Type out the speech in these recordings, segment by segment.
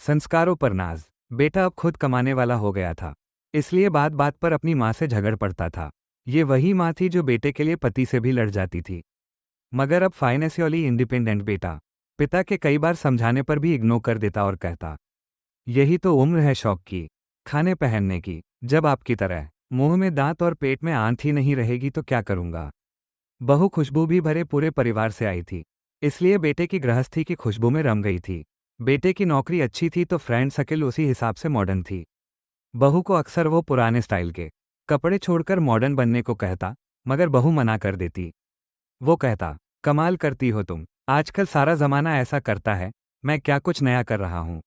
संस्कारों पर नाज। बेटा अब खुद कमाने वाला हो गया था, इसलिए बात बात पर अपनी माँ से झगड़ पड़ता था। ये वही माँ थी जो बेटे के लिए पति से भी लड़ जाती थी। मगर अब फाइनेंशियली इंडिपेंडेंट बेटा पिता के कई बार समझाने पर भी इग्नोर कर देता और कहता, यही तो उम्र है शौक की, खाने पहनने की। जब आपकी तरह मुंह में दांत और पेट में आंत ही नहीं रहेगी तो क्या करूंगा। बहू खुशबू भी भरे पूरे परिवार से आई थी, इसलिए बेटे की गृहस्थी की खुशबू में रम गई थी। बेटे की नौकरी अच्छी थी तो फ्रेंड सर्किल उसी हिसाब से मॉडर्न थी। बहू को अक्सर वो पुराने स्टाइल के कपड़े छोड़कर मॉडर्न बनने को कहता, मगर बहू मना कर देती। वो कहता, कमाल करती हो तुम, आजकल सारा जमाना ऐसा करता है, मैं क्या कुछ नया कर रहा हूँ।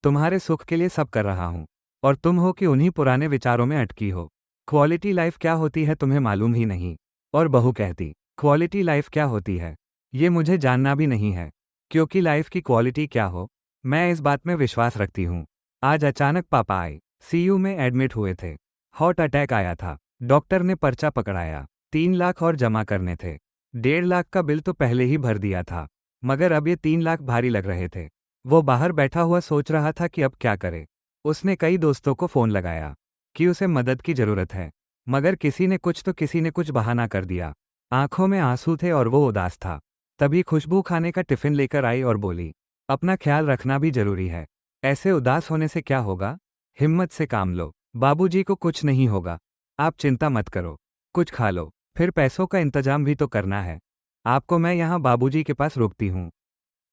तुम्हारे सुख के लिए सब कर रहा हूँ, और तुम हो कि उन्हीं पुराने विचारों में अटकी हो। क्वालिटी लाइफ क्या होती है तुम्हें मालूम ही नहीं। और बहू कहती, क्वालिटी लाइफ क्या होती है ये मुझे जानना भी नहीं है, क्योंकि लाइफ की क्वालिटी क्या हो मैं इस बात में विश्वास रखती हूँ। आज अचानक पापा आए, सीयू में एडमिट हुए थे। हार्ट अटैक आया था। डॉक्टर ने पर्चा पकड़ाया, 3 लाख और जमा करने थे। 1.5 लाख का बिल तो पहले ही भर दिया था, मगर अब ये 3 लाख भारी लग रहे थे। वो बाहर बैठा हुआ सोच रहा था कि अब क्या करे। उसने कई दोस्तों को फोन लगाया कि उसे मदद की जरूरत है, मगर किसी ने कुछ बहाना कर दिया। आंखों में आंसू थे और वो उदास था। तभी खुशबू खाने का टिफिन लेकर आई और बोली, अपना ख्याल रखना भी जरूरी है, ऐसे उदास होने से क्या होगा, हिम्मत से काम लो, बाबूजी को कुछ नहीं होगा, आप चिंता मत करो, कुछ खा लो, फिर पैसों का इंतजाम भी तो करना है। आपको मैं यहाँ बाबूजी के पास रोकती हूँ,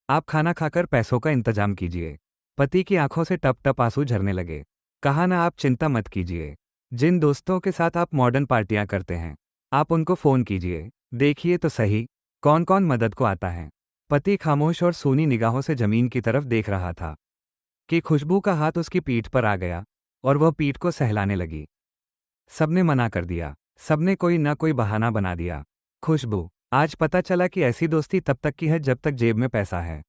आप खाना खाकर पैसों का इंतजाम कीजिए। पति की आंखों से टप टप आंसू झरने लगे। कहा ना, आप चिंता मत कीजिए, जिन दोस्तों के साथ आप मॉडर्न पार्टियां करते हैं, आप उनको फोन कीजिए, देखिए तो सही कौन कौन मदद को आता है। पति खामोश और सूनी निगाहों से जमीन की तरफ देख रहा था कि खुशबू का हाथ उसकी पीठ पर आ गया और वह पीठ को सहलाने लगी। सबने मना कर दिया, सबने कोई ना कोई बहाना बना दिया। खुशबू, आज पता चला कि ऐसी दोस्ती तब तक की है जब तक जेब में पैसा है।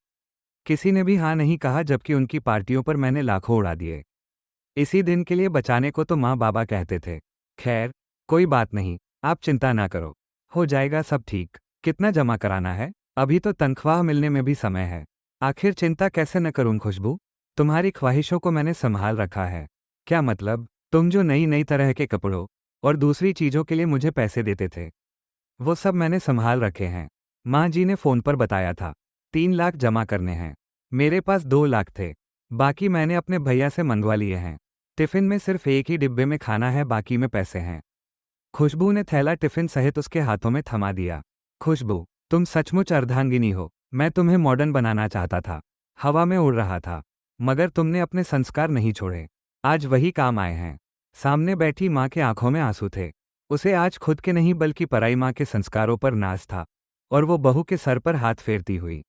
किसी ने भी हाँ नहीं कहा, जबकि उनकी पार्टियों पर मैंने लाखों उड़ा दिए। इसी दिन के लिए बचाने को तो माँ बाबा कहते थे। खैर, कोई बात नहीं, आप चिंता ना करो, हो जाएगा सब ठीक। कितना जमा कराना है, अभी तो तनख्वाह मिलने में भी समय है। आखिर चिंता कैसे न करूं खुशबू, तुम्हारी ख्वाहिशों को मैंने संभाल रखा है। क्या मतलब, तुम जो नई नई तरह के कपड़ों और दूसरी चीजों के लिए मुझे पैसे देते थे, वो सब मैंने संभाल रखे हैं। माँ जी ने फोन पर बताया था, 3 लाख जमा करने हैं। मेरे पास 2 लाख थे, बाकी मैंने अपने भैया से मंगवा लिए हैं। टिफिन में सिर्फ एक ही डिब्बे में खाना है, बाकी में पैसे हैं। खुशबू ने थैला टिफिन सहित उसके हाथों में थमा दिया। खुशबू, तुम सचमुच अर्धांगिनी हो, मैं तुम्हें मॉडर्न बनाना चाहता था, हवा में उड़ रहा था, मगर तुमने अपने संस्कार नहीं छोड़े, आज वही काम आए हैं। सामने बैठी माँ के आंखों में आंसू थे। उसे आज खुद के नहीं बल्कि पराई माँ के संस्कारों पर नाज था, और वो बहू के सर पर हाथ फेरती हुई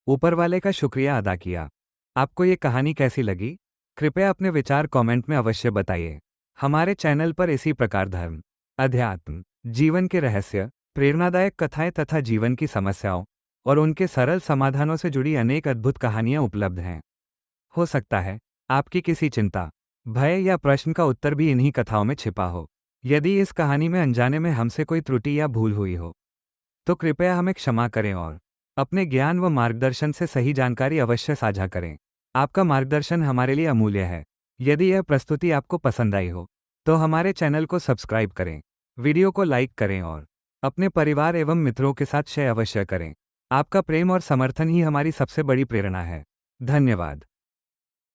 ऊपर वाले का शुक्रिया अदा किया। आपको ये कहानी कैसी लगी, कृपया अपने विचार कमेंट में अवश्य बताइए। हमारे चैनल पर इसी प्रकार धर्म, अध्यात्म, जीवन के रहस्य, प्रेरणादायक कथाएं तथा जीवन की समस्याओं और उनके सरल समाधानों से जुड़ी अनेक अद्भुत कहानियां उपलब्ध हैं। हो सकता है आपकी किसी चिंता, भय या प्रश्न का उत्तर भी इन्हीं कथाओं में छिपा हो। यदि इस कहानी में अनजाने में हमसे कोई त्रुटि या भूल हुई हो, तो कृपया हमें क्षमा करें और अपने ज्ञान व मार्गदर्शन से सही जानकारी अवश्य साझा करें। आपका मार्गदर्शन हमारे लिए अमूल्य है। यदि यह प्रस्तुति आपको पसंद आई हो, तो हमारे चैनल को सब्सक्राइब करें, वीडियो को लाइक करें और अपने परिवार एवं मित्रों के साथ शेयर अवश्य करें। आपका प्रेम और समर्थन ही हमारी सबसे बड़ी प्रेरणा है। धन्यवाद।